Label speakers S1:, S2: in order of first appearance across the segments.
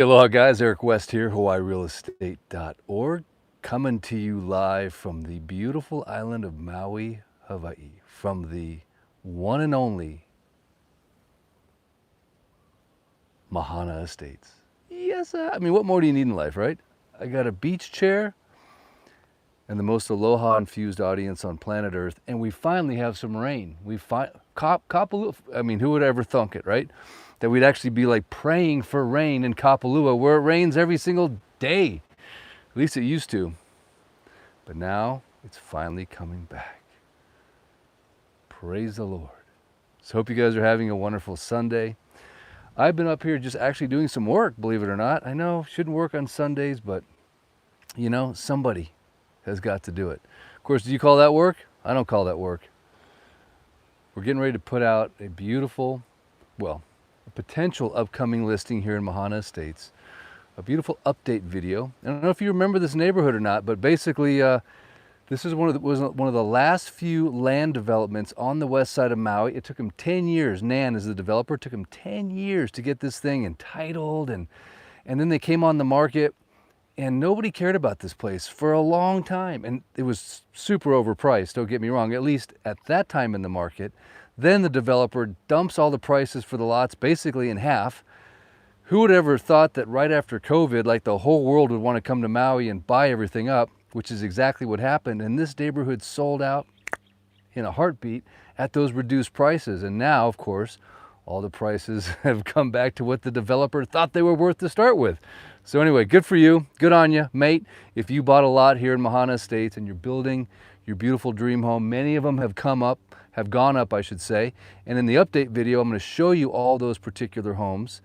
S1: Aloha guys, Eric West here, HawaiiRealEstate.org, coming to you live from the beautiful island of Maui, Hawaii, from the one and only Mahana Estates. Yes, I mean, what more do you need in life, right? I got a beach chair and the most aloha-infused audience on planet Earth, and we finally have some rain. I mean, who would ever thunk it, right? That we'd actually be like praying for rain in Kapalua, where it rains every single day. At least it used to. But now it's finally coming back. Praise the Lord. So hope you guys are having a wonderful Sunday. I've been up here just actually doing some work, believe it or not. I know, shouldn't work on Sundays, but you know, somebody has got to do it. Of course, do you call that work? I don't call that work. We're getting ready to put out a beautiful, well, a potential upcoming listing here in Mahana Estates. A beautiful update video. I don't know if you remember this neighborhood or not, but basically this is one of the last few land developments on the west side of Maui. It took him 10 years. Nan is the developer. It took him 10 years to get this thing entitled, and then they came on the market. And nobody cared about this place for a long time. And it was super overpriced, don't get me wrong, at least at that time in the market. Then the developer dumps all the prices for the lots basically in half. Who would ever thought that right after COVID, like the whole world would want to come to Maui and buy everything up, which is exactly what happened. And this neighborhood sold out in a heartbeat at those reduced prices. And now, of course, all the prices have come back to what the developer thought they were worth to start with. So anyway, good for you, good on you, mate. If you bought a lot here in Mahana Estates and you're building your beautiful dream home, many of them have gone up, I should say. And in the update video, I'm going to show you all those particular homes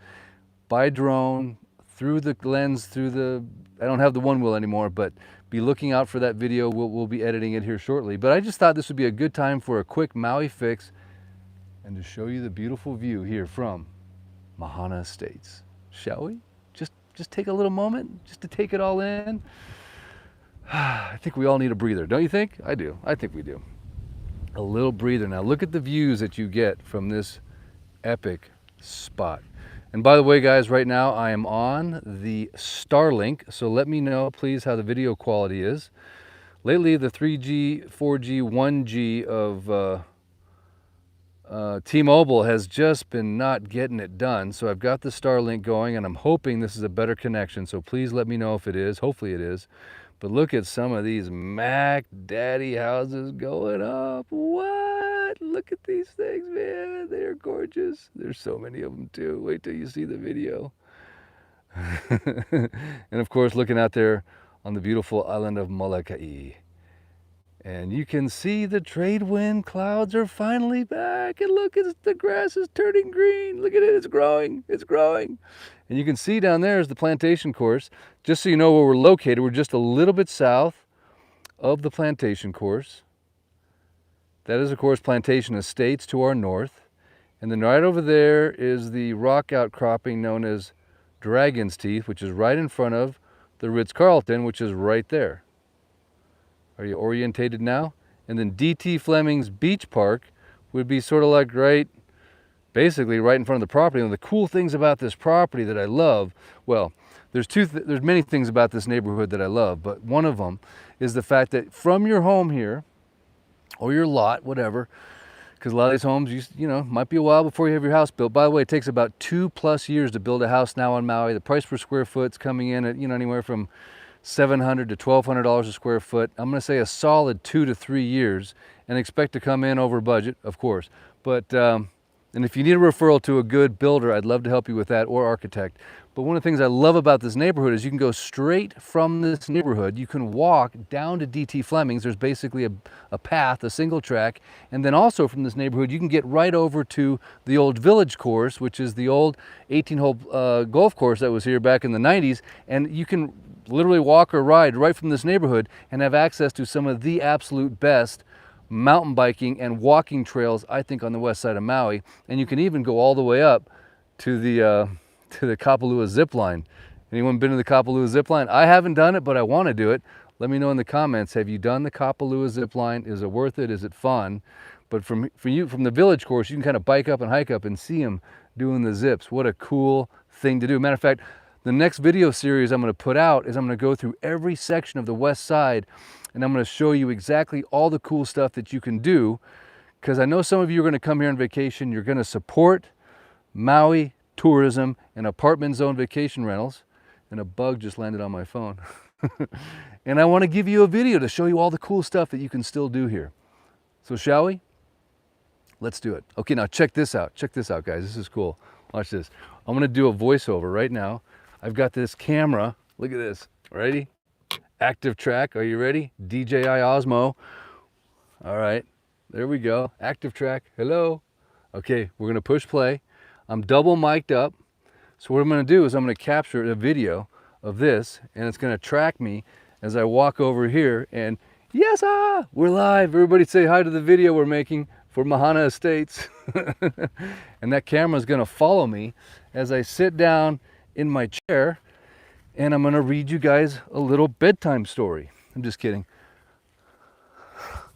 S1: by drone, through the lens, I don't have the one wheel anymore, but be looking out for that video. We'll be editing it here shortly. But I just thought this would be a good time for a quick Maui fix and to show you the beautiful view here from Mahana Estates. Shall we? Just take a little moment just to take it all in. I think we all need a breather, don't you think? I do. I think we do. A little breather. Now look at the views that you get from this epic spot. And by the way, guys, right now I am on the Starlink, so let me know, please, how the video quality is. Lately, the 3G, 4G, 1G of T-Mobile has just been not getting it done. So I've got the Starlink going and I'm hoping this is a better connection. So please let me know if it is. Hopefully it is. But look at some of these Mac Daddy houses going up. What? Look at these things, man. They're gorgeous. There's so many of them too. Wait till you see the video. And of course, looking out there on the beautiful island of Molokai. And you can see the trade wind clouds are finally back. And look, the grass is turning green. Look at it, it's growing, it's growing. And you can see down there is the plantation course. Just so you know where we're located, we're just a little bit south of the plantation course. That is, of course, Plantation Estates to our north. And then right over there is the rock outcropping known as Dragon's Teeth, which is right in front of the Ritz-Carlton, which is right there. Are you orientated now? And then D.T. Fleming's Beach Park would be sort of like basically right in front of the property. And the cool things about this property that I love, well, there's many things about this neighborhood that I love, but one of them is the fact that from your home here, or your lot, whatever, because a lot of these homes, you know, might be a while before you have your house built. By the way, it takes about 2+ years to build a house now on Maui. The price per square foot's coming in at, you know, anywhere from $700 to $1,200 a square foot. I'm going to say a solid 2 to 3 years, and expect to come in over budget, of course. But and if you need a referral to a good builder, I'd love to help you with that, or architect. But one of the things I love about this neighborhood is you can go straight from this neighborhood. You can walk down to D.T. Fleming's. There's basically a path, a single track. And then also from this neighborhood, you can get right over to the old Village course, which is the old 18-hole golf course that was here back in the 90s. And you can literally walk or ride right from this neighborhood and have access to some of the absolute best mountain biking and walking trails, I think, on the west side of Maui. And you can even go all the way up to the Kapalua zip line. Anyone been to the Kapalua zip line? I haven't done it, but I want to do it. Let me know in the comments, have you done the Kapalua zip line? Is it worth it? Is it fun? But from the Village course, you can kind of bike up and hike up and see them doing the zips. What a cool thing to do. Matter of fact, The next video series I'm going to put out is I'm going to go through every section of the west side, and I'm going to show you exactly all the cool stuff that you can do, because I know some of you are going to come here on vacation. You're going to support Maui tourism and apartment zone vacation rentals. And a bug just landed on my phone. And I want to give you a video to show you all the cool stuff that you can still do here. So shall we? Let's do it. Okay, now check this out. Check this out, guys. This is cool. Watch this. I'm going to do a voiceover right now. I've got this camera. Look at this. Ready? Active track. Are you ready? DJI Osmo. All right. There we go. Active track. Hello. Okay, we're going to push play. I'm double mic'd up. So what I'm going to do is I'm going to capture a video of this, and it's going to track me as I walk over here. And yes, we're live. Everybody say hi to the video we're making for Mahana Estates. And that camera is going to follow me as I sit down in my chair, and I'm going to read you guys a little bedtime story. I'm just kidding.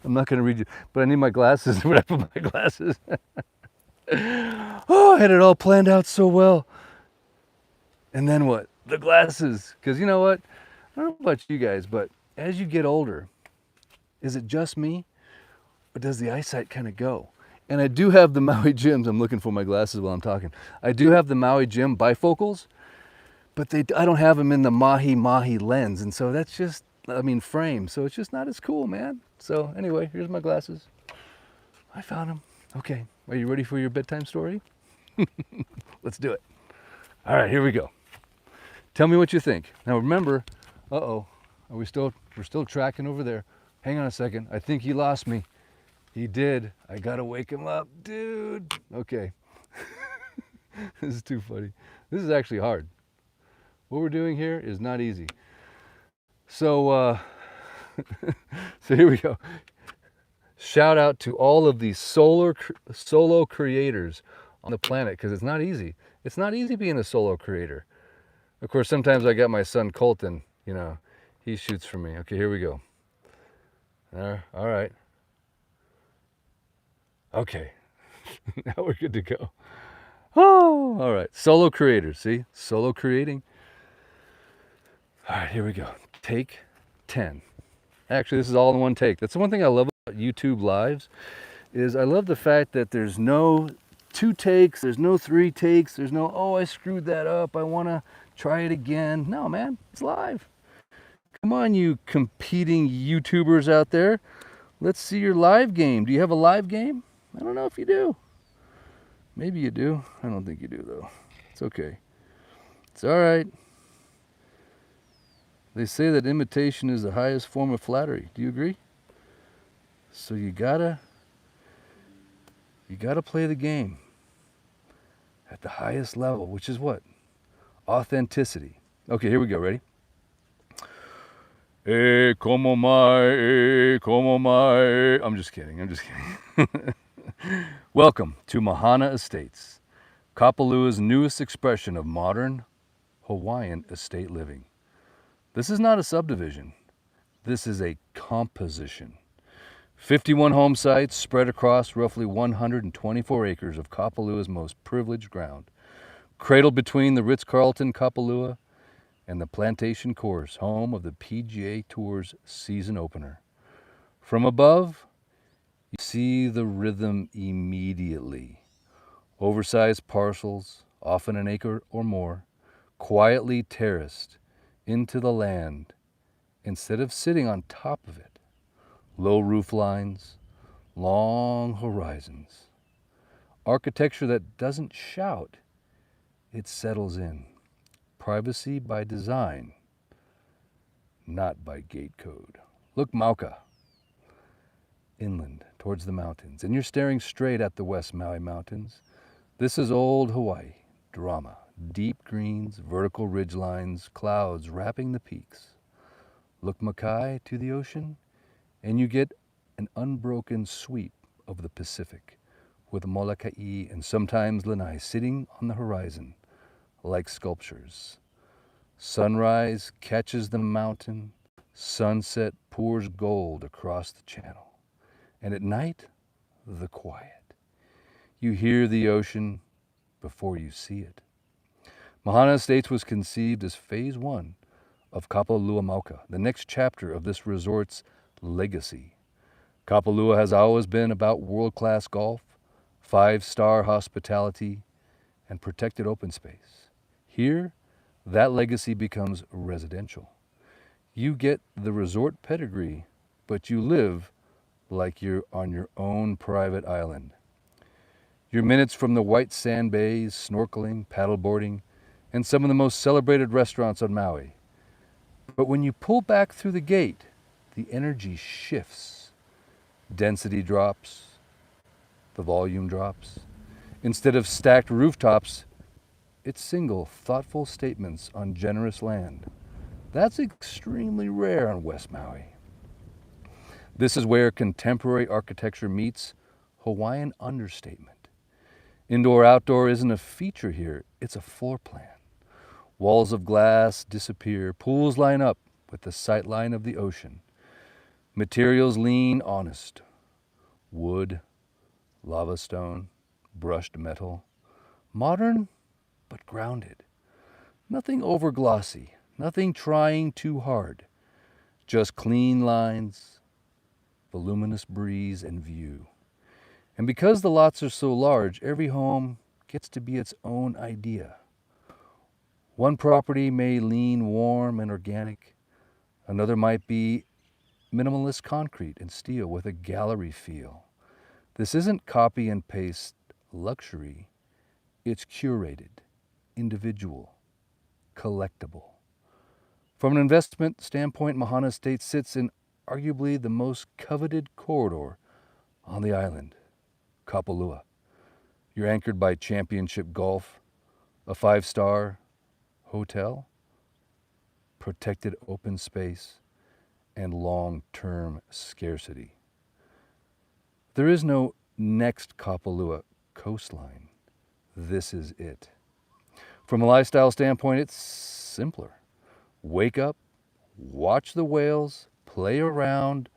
S1: I'm not going to read you, but I need my glasses. When I put my glasses. Oh, I had it all planned out so well. And then what? The glasses. Because you know what? I don't know about you guys, but as you get older, is it just me? Or does the eyesight kind of go? And I do have the Maui Gyms. I'm looking for my glasses while I'm talking. I do have the Maui Gym bifocals, but I don't have them in the mahi lens. And so that's just, frame. So it's just not as cool, man. So anyway, here's my glasses. I found them. Okay. Are you ready for your bedtime story? Let's do it. All right, here we go. Tell me what you think. Now remember, we're still tracking over there. Hang on a second. I think he lost me. He did. I gotta wake him up, dude. Okay. This is too funny. This is actually hard. What we're doing here is not easy. So, so here we go. Shout out to all of these solo creators on the planet, because it's not easy. It's not easy being a solo creator. Of course, sometimes I got my son Colton, he shoots for me. Okay, here we go. All right. Okay, now we're good to go. Oh, all right. Solo creators, see? Solo creating. All right, here we go. Take 10. Actually, this is all in one take. That's the one thing I love about YouTube Lives, is I love the fact that there's no 2 takes, there's no 3 takes, there's no, oh, I screwed that up, I want to try it again. No, man, it's live. Come on, you competing YouTubers out there. Let's see your live game. Do you have a live game? I don't know if you do. Maybe you do. I don't think you do, though. It's okay. It's all right. They say that imitation is the highest form of flattery. Do you agree? So you gotta play the game at the highest level, which is what? Authenticity. Okay, here we go. Ready? Como mai. I'm just kidding. Welcome to Mahana Estates, Kapalua's newest expression of modern Hawaiian estate living. This is not a subdivision. This is a composition. 51 home sites spread across roughly 124 acres of Kapalua's most privileged ground, cradled between the Ritz-Carlton Kapalua and the Plantation Course, home of the PGA Tour's season opener. From above, you see the rhythm immediately. Oversized parcels, often an acre or more, quietly terraced into the land instead of sitting on top of it. Low roof lines, long horizons. Architecture that doesn't shout, it settles in. Privacy by design, not by gate code. Look, Mauka, inland towards the mountains, and you're staring straight at the West Maui Mountains. This is old Hawaii drama. Deep greens, vertical ridge lines, clouds wrapping the peaks. Look, Makai, to the ocean, and you get an unbroken sweep of the Pacific, with Molokai and sometimes Lanai sitting on the horizon like sculptures. Sunrise catches the mountain, sunset pours gold across the channel, and at night, the quiet. You hear the ocean before you see it. Mahana Estates was conceived as phase one of Kapalua, the next chapter of this resort's legacy. Kapalua has always been about world-class golf, five-star hospitality, and protected open space. Here, that legacy becomes residential. You get the resort pedigree, but you live like you're on your own private island. You're minutes from the white sand bays, snorkeling, paddleboarding, and some of the most celebrated restaurants on Maui. But when you pull back through the gate, the energy shifts. Density drops, the volume drops. Instead of stacked rooftops, it's single, thoughtful statements on generous land. That's extremely rare on West Maui. This is where contemporary architecture meets Hawaiian understatement. Indoor-outdoor isn't a feature here, it's a floor plan. Walls of glass disappear, pools line up with the sightline of the ocean. Materials lean, honest. Wood, lava stone, brushed metal. Modern, but grounded. Nothing over glossy, nothing trying too hard. Just clean lines, voluminous breeze, and view. And because the lots are so large, every home gets to be its own idea. One property may lean warm and organic. Another might be minimalist concrete and steel with a gallery feel. This isn't copy and paste luxury. It's curated, individual, collectible. From an investment standpoint, Mahana Estates sits in arguably the most coveted corridor on the island, Kapalua. You're anchored by championship golf, a five-star hotel, protected open space, and long-term scarcity. There is no next Kapalua coastline. This is it. From a lifestyle standpoint, it's simpler. Wake up, watch the whales, play around,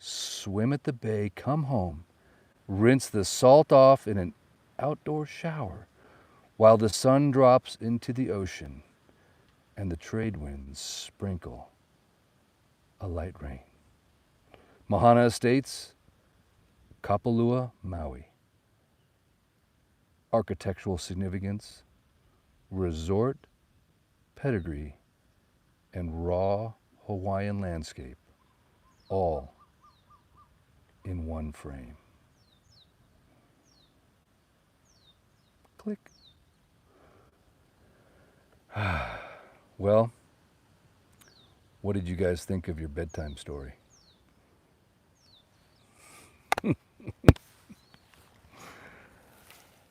S1: swim at the bay, come home, rinse the salt off in an outdoor shower while the sun drops into the ocean and the trade winds sprinkle a light rain. Mahana Estates, Kapalua, Maui. Architectural significance, resort, pedigree, and raw Hawaiian landscape, all in one frame. Click. Well, what did you guys think of your bedtime story?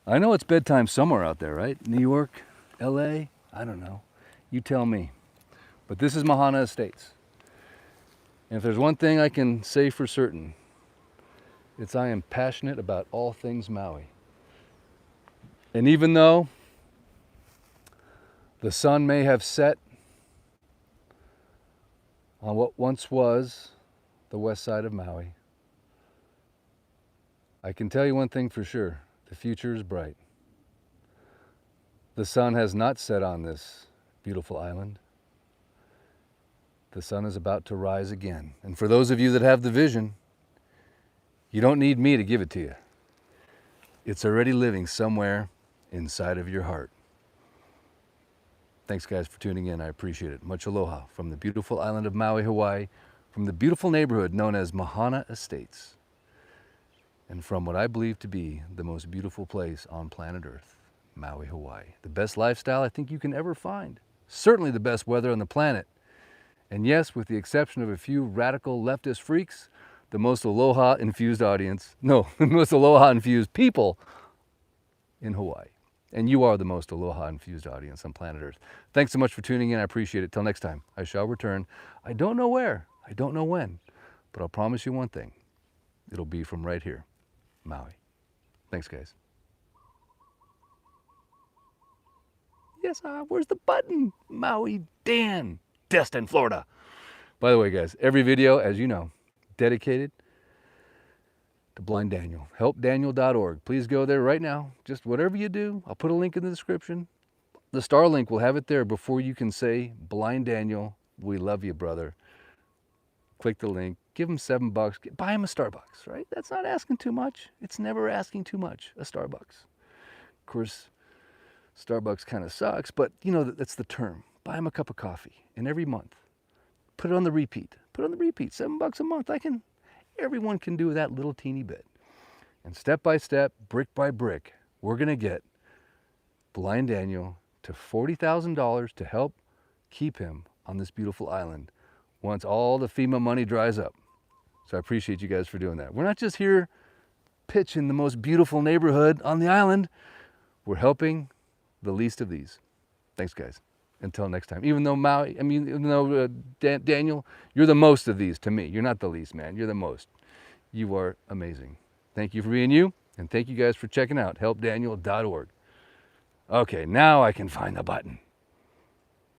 S1: I know it's bedtime somewhere out there, right? New York, LA, I don't know. You tell me. But this is Mahana Estates. And if there's one thing I can say for certain, it's I am passionate about all things Maui. And even though the sun may have set on what once was the west side of Maui, I can tell you one thing for sure. The future is bright. The sun has not set on this beautiful island. The sun is about to rise again. And for those of you that have the vision, you don't need me to give it to you. It's already living somewhere inside of your heart. Thanks, guys, for tuning in. I appreciate it. Much aloha from the beautiful island of Maui, Hawaii, from the beautiful neighborhood known as Mahana Estates, and from what I believe to be the most beautiful place on planet Earth, Maui, Hawaii. The best lifestyle I think you can ever find. Certainly the best weather on the planet. And yes, with the exception of a few radical leftist freaks, the most aloha-infused people in Hawaii. And you are the most aloha-infused audience on planet Earth. Thanks so much for tuning in. I appreciate it. Till next time, I shall return. I don't know where, I don't know when, but I'll promise you one thing. It'll be from right here, Maui. Thanks, guys. Yes, where's the button? Maui Dan, Destin, Florida. By the way, guys, every video, as you know, dedicated to Blind Daniel. Helpdaniel.org. Please go there right now. Just whatever you do, I'll put a link in the description. The Starlink will have it there before you can say, Blind Daniel, we love you, brother. Click the link, give him $7, buy him a Starbucks, right? That's not asking too much. It's never asking too much, a Starbucks. Of course, Starbucks kind of sucks, but you know, that's the term. Buy him a cup of coffee, and every month, put it on the repeat. Put it on the repeat, $7 a month. Everyone can do that little teeny bit. And step by step, brick by brick, we're gonna get Blind Daniel to $40,000 to help keep him on this beautiful island once all the FEMA money dries up. So I appreciate you guys for doing that. We're not just here pitching the most beautiful neighborhood on the island. We're helping the least of these. Thanks, guys. Until next time. Even though Daniel, you're the most of these to me. You're not the least, man. You're the most. You are amazing. Thank you for being you, and thank you guys for checking out helpdaniel.org. Okay, now I can find the button.